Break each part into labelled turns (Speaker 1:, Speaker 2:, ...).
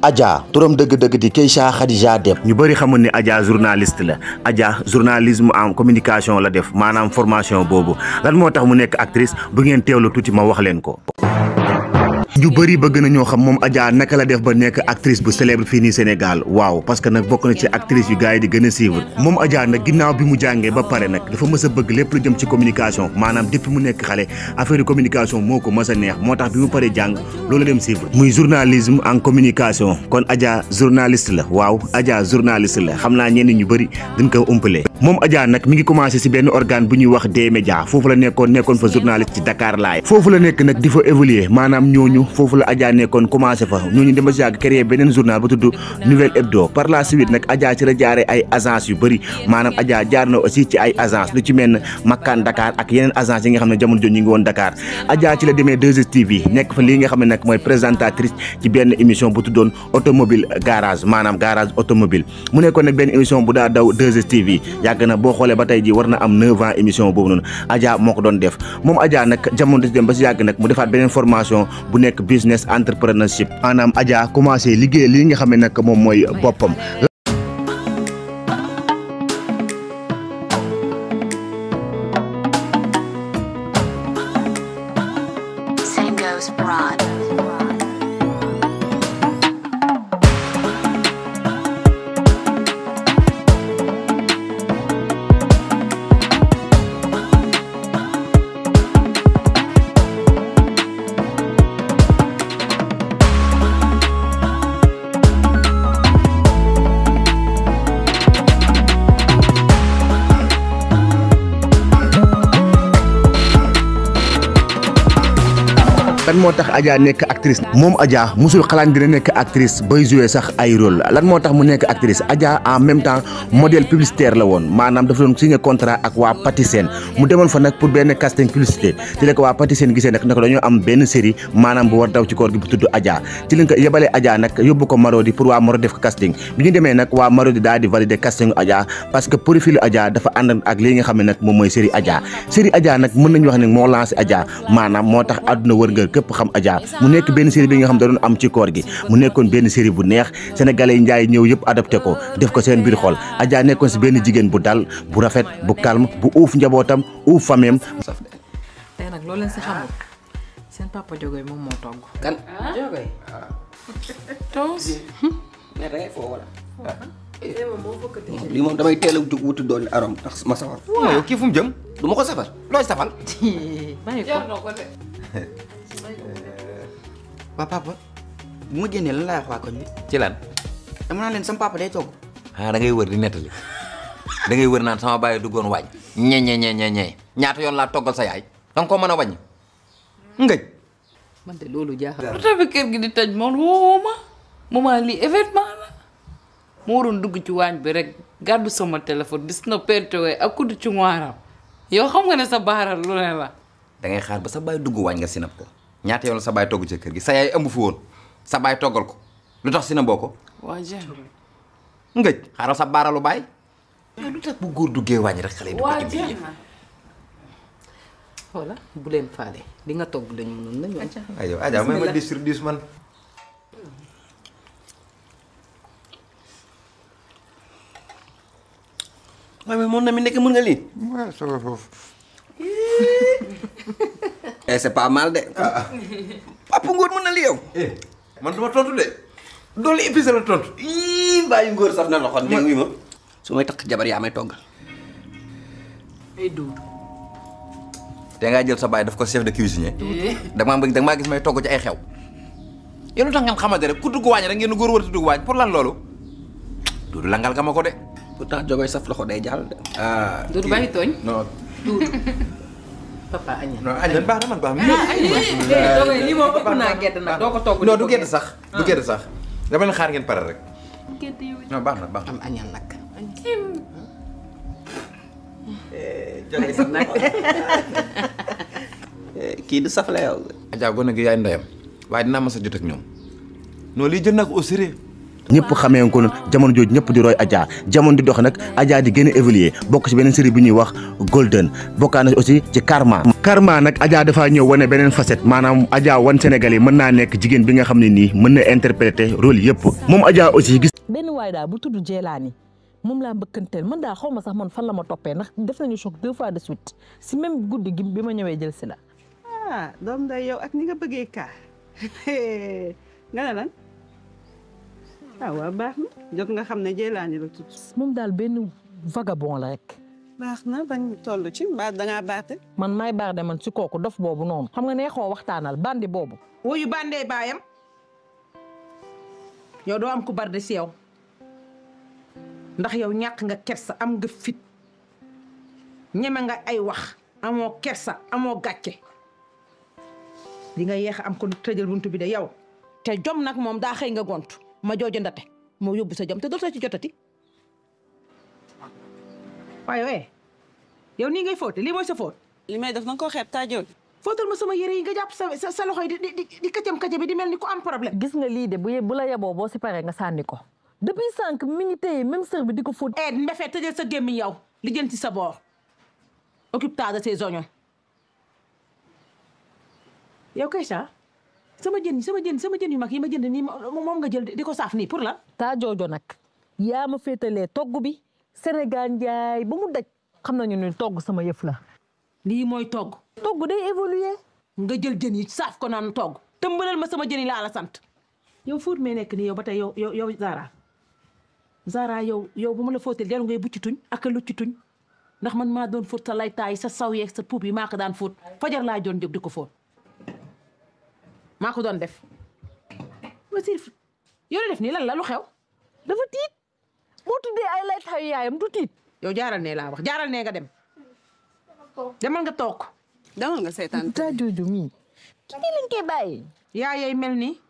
Speaker 1: Adja turam dëgg-dëgg di Keïcha Khadija Deb. ñu bëri xamul ne Adja journaliste la Adja journalisme en communication la def maanaam formation boobu lan moo tax mu nekk actrice bu ngeen teewlu tuuti ma wax leen ko. ñu bëri bëgg na ñoo xam moom Adja naka la def ba nekk actrice bu célèbre fii nii Sénégal waaw parce que nag bokk na ci actrice yu gars yi di gën a suivre moom Adja nag ginnaaw bi mu jàngee ba pare nag dafa mës a bëgg lépp lu jëm ci communication maanaam depuis mu nekk xale affaire de communication moo ko mës a neex moo tax bi mu paree jàng loolu dem suivre muy journalisme en communication kon Adja journaliste la waaw Adja journaliste la xam naa ñenn ñu bëri dañ ko umpale moom Adja nag mi ngi commencé si benn organe bu ñuy wax D-Média foofu la nekkoon fa journaliste ci Dakar Live foofu la nekk nag di fa évoluer maanaam ñooñu foofu la Adja nekkoon commencé fa ñooñu dem ba si yàgg créé beneen journal bu tudd Nouvelle Hebdo par la suite nag Adja ci la jaaree ay agence yu bëri maanaam Adja jaar na aussi ci ay agence lu ci mel ne Makkaan Dakar ak yeneen agence yi nga xam ne jamono jooju ñu ngi woon Dakar Adja ci la demee 2STV nekk fa lii nga xam ne nag mooy présentatrice ci benn émission bu tuddoon automobile garage maanaam garage automobile mu nekkoon nag benn émission bu daa daw 2STV yàgg na boo xoolee ba tey ji war na am 9 ans émission boobu noonu Adja moo ko doon def moom Adja nag jamono di dem ba si yàgg nag mu defaat beneen formation bu nekk business entrepreneurship maanaam Adja commencé liggéey li nga xam ne nag moom mooy boppam. lan moo tax Adja nekk actrice moom Adja musul xalaat dina nekk actrice bay jouer sax ay rôle lan moo tax mu nekk actrice Adja en même temps modèle publicitaire la woon maanaam dafa doon signé contrat ak waa Patisen mu demoon fa nag pour benn casting publicité ci la ko waa Patisen gisee nag dañoo am benn série maanaam bu war daw ci koor gi bu tudd Adja ci lañ ko yebalee Adja nag yóbbu ko Marodi pour waa Marodi def ko casting bi ñu demee nag waa Marodi daal di valider casting Adja parce que profil Adja dafa ànd ak li nga xam ne nag moom mooy série Adja nag mën nañu wax ne moo lancé Adja maanaam moo tax àdduna wër nga képp xam Adja mu nekk benn série bi nga xam da doon am ci koor gi mu nekkoon benn série bu neex sénégalais yi njaay ñëw yëpp adopté ko def ko seen biir xol Adja nekkoon si benn jigéen bu dal bu rafet bu calme bu uuf njabootam uuf fameem.
Speaker 2: tey nag loolu leen si xamul seen papa Jogoy moom moo togg.
Speaker 3: kan Jogoy.
Speaker 2: toos.
Speaker 3: mais da ngay foo wala. lii moom damay teel a jug wuti doon arom ndax ma safar.
Speaker 4: waaw kii fu mu jëm.
Speaker 3: du ma ko safar looy safal.
Speaker 2: bàyyi ko.
Speaker 3: waa papa bu ma génnee lan laay wax waa koñ bi.
Speaker 4: ci lan.
Speaker 3: dama naa leen sama papa day togg.
Speaker 4: ah da ngay wër di nettali da ngay wër naan sama baay duggoon wàññ. ñe ñaata yoon laa toggal sa yaay. danga ko mën a wàññi. ngëj.
Speaker 2: man de loolu jaaxal.
Speaker 5: lu tax kër gi di tëj moom woo ma maman lii événement la. ma waroon dugg ci waañ bi rek gàddu sama téléphone dis na pertewee ak kuddu ci ngwaaram yow xam nga ne sa baaral lu ne la.
Speaker 4: da ngay xaar ba sa baay dugg waañ nga sinap ko. ñaata yoon la sa baay togg ci kër gi sa yaay ëmb fi woon sa baay toggal ko lu tax si na boo ko.
Speaker 5: waa Jean.
Speaker 4: ngëj xaaral sa baaralu baay. yow lu tax bu góor duggee wàññi rek xale yi.
Speaker 5: waa Jean.
Speaker 2: xoola bu leen faale li nga togg dañu mënoon nañu.
Speaker 4: aywa Adja may ma 10 sur 10 man.
Speaker 3: waaye mais moom na mi nekk mën nga lii.
Speaker 4: waaw soo foofu.
Speaker 3: c'est pas mal de. papa Ngor mën na li yow.
Speaker 4: man duma tontu de. doole épice la tontu.
Speaker 3: ii bàyyi Ngor saf na loxoon dégg nga ma. su may takk jabar yaa may toggal.
Speaker 5: ay duud.
Speaker 4: te ngaa jël sa baay daf ko chef de cuisinier. da maa gis may togg ci ay xew. yéen lu tax ngeen xamante rek ku dugg waañ rek ngeen góor war a dugg waañ pour lan loolu. duudu langal nga ma ko de.
Speaker 3: pourtant Jogoy saf loxo day jàll de.
Speaker 4: ah
Speaker 2: Duudu bàyyi tooñ.
Speaker 4: non.
Speaker 2: Duudu. papa añal.
Speaker 4: non añal baax na man baax na.
Speaker 2: Jogoy lii moom ëpp naa gedd nag doo ko togg.
Speaker 4: non du gedd sax. du gedd sax dama leen xaar ngeen pare rek. non baax na baax na.
Speaker 2: am añal nag.
Speaker 3: Jogoy saf nag. kii du saf la yow.
Speaker 4: Adja gone gi yaay ndeyam waaye dinaa mas a jot ak ñoom non lii jël naa ko au sérieux
Speaker 1: ñëpp xamee ko jamono jooju ñëpp di roy Adja jamono di dox nag Adja di gën a évoluer bokk ci beneen série bi ñuy wax Golden bokkaa na aussi ci Karma nag Adja dafaa ñëw wane beneen facette maanaam Adja wan Sénégalais mën naa nekk jigéen bi nga xam ne nii mën na interpréter rôle yëpp moom Adja aussi gis
Speaker 6: benn waay daal bu tudd Jeelaani moom laa mbëkkanteel man daal xaw ma sax man fan la ma toppee ndax def nañu choc 2 fois de suite si même guddi gi bi ma ñëwee jël si la.
Speaker 7: ah doom day yow ak ni nga bëggee kaa nga ne lan ah waaw baax na jot nga xam ne Jeelaani la tudd.
Speaker 6: moom daal benn vagabond la rek.
Speaker 7: baax na bañ toll ci mbaa dangaa baate.
Speaker 6: man maay baax de man si kooku dof boobu noonu xam nga neexoo waxtaanal bandi boobu.
Speaker 8: wuyu bandee baayam yow doo am ku barde si yow. ndax yow ñàkk nga kersa am nga fit ñeme nga ay wax amoo kersa amoo gàcce di nga yeex am ko tëjal buntu bi de yow te jom nag moom daa xëy nga gont ma jooju ndate moo yóbbu sa jom te doo ci jotati waaye yow nii ngay fóote lii mooy sa fóot
Speaker 7: li may def na nga koo xeeb taajoon.
Speaker 8: fóotal ma sama yére yi nga jàpp sa loxo yi di këcam bi di mel ni ku am problème.
Speaker 6: gis nga lii de bu la yeboo boo si paree nga sànni ko. depuis sànq mi ngi téye même sër bi di ko fóot.
Speaker 8: Ndefet tëjal sa gémmiñ yow li jël ci sa boor occupe-toi de tes oignons yow Keita sama jën yu mag yi ma jënd nii moom nga jël di ko saaf nii pour la.
Speaker 6: taa joojo nag yaa ma féetalee togg bi Sénégal njaay ba mu daj xam nañu ne togg sama yëf la.
Speaker 8: lii mooy togg.
Speaker 6: togg day évoluer.
Speaker 8: nga jël jën yi saaf ko naan togg tëmbalal ma sama jën yi laa la sant. yow fóot mee nekk nii yow ba tey yow Zara yow bu ma la fóotee dellu ngay bucci tuñ ak a lucci tuñ ndax man maa doon fóot sa laytaay sa saw yeeg sa puub yi maa ko daan fóot fajar laa doon jóg di ko fóot maa ko doon def. Wasif yow la def nii lan la lu xew.
Speaker 6: dafa tiit moo tuddee ay laytaayu yaayam du tiit.
Speaker 8: yow jaaral nee laa wax jaaral nee nga dem demal nga toog.
Speaker 7: demal nga seetaan.
Speaker 6: taa jooju mii kii lañ koy bàyyi.
Speaker 8: yaayay mel ni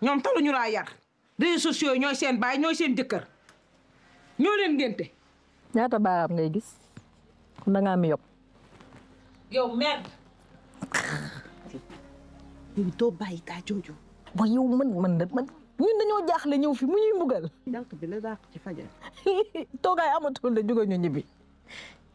Speaker 8: ñoom taluñu laa yar réseaux sociaux yi ñooy seen baay ñooy seen jëkkër ñoo leen ngénte.
Speaker 6: ñaata baaraam ngay gis da ngaa mi yob.
Speaker 8: yow merde. yow doo bàyyi taa jooju.
Speaker 6: waaye yow man ñun dañoo jaaxle ñëw fi mu ñuy mbugal.
Speaker 7: jànk bi la dàq ci fajar.
Speaker 6: toogaay amatul de jóge ñu ñibbi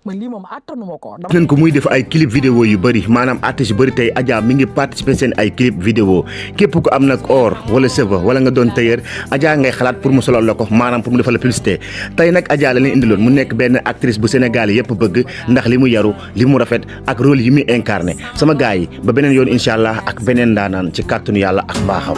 Speaker 6: man lii moom attanuma ko.
Speaker 1: leen ko muy def ay clip vidéo yu bëri maanaam artiste yu bëri tey Adja mi ngi participer seen ay clip vidéo képp ku am nag or wala cheveux wala nga doon tailleur Adja ngay xalaat pour mu solal la ko maanaam pour mu defal la publicité tey nag Adja la leen indiloon mu nekk benn actrice bu Sénégal yëpp bëgg ndax li mu yaru li mu rafet ak rôle yi muy incarné sama gars yi ba beneen yoon incha allah ak beneen daanaan ci kàttanu yàlla ak mbaaxam.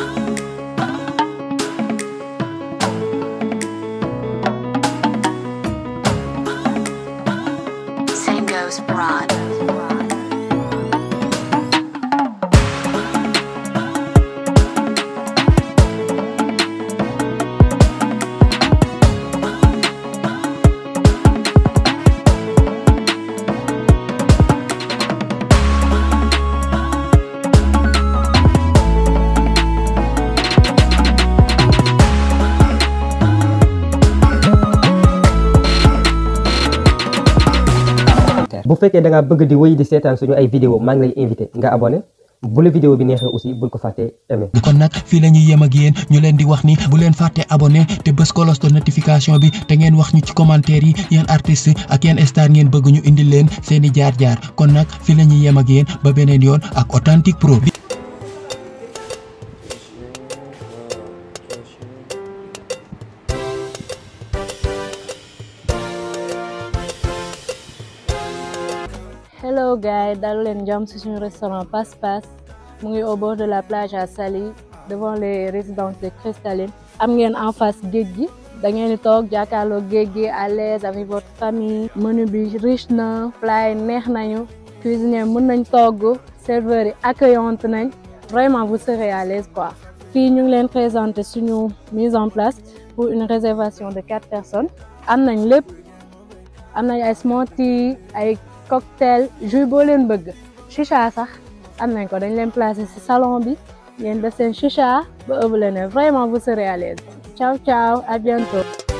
Speaker 9: bu fekkee da ngaa bëgg di wéy di seetaan suñu ay vidéo maa ngi lay invité nga abonné bu la vidéo bi neexee aussi bul ko fàttee aimé.
Speaker 10: kon nag fii la ñuy yem ak yéen ñu leen di wax ni bu leen fàtte abonné te bës cloche de notification bi te ngeen wax ñu ci commentaire yi yéen artistes ak yéen star ngeen bëgg ñu indil leen seeni jaar-jaar kon nag fii la ñuy yem ak yéen ba beneen yoon ak Authentique Pro.
Speaker 11: Hello guys, dalu leen jàmm ci suñu restaurant Passe Passe mu ngi au bord de la plage à Saly devant les résidences de Cristalline am ngeen en face géej gi da ngeen di toog jàkkaarloo géej gi à l'aise avec votre famille menu bi riche na plat yi neex nañu cuisinier mën nañ togg serveurs yi accueillante nañ vraiment vous serez à l'aise quoi. fii ñu ngi leen présenter suñu mise en place pour une réservation de 4 personnes am nañ lépp am nañ ay smoothie ay cocktail jus boo leen bëgg chicha sax am nañ ko dañ leen placer ci salon bi ngeen def seen chicha ba ëpp leen vraiment vous serez à l'aise ciao ciao à bientôt.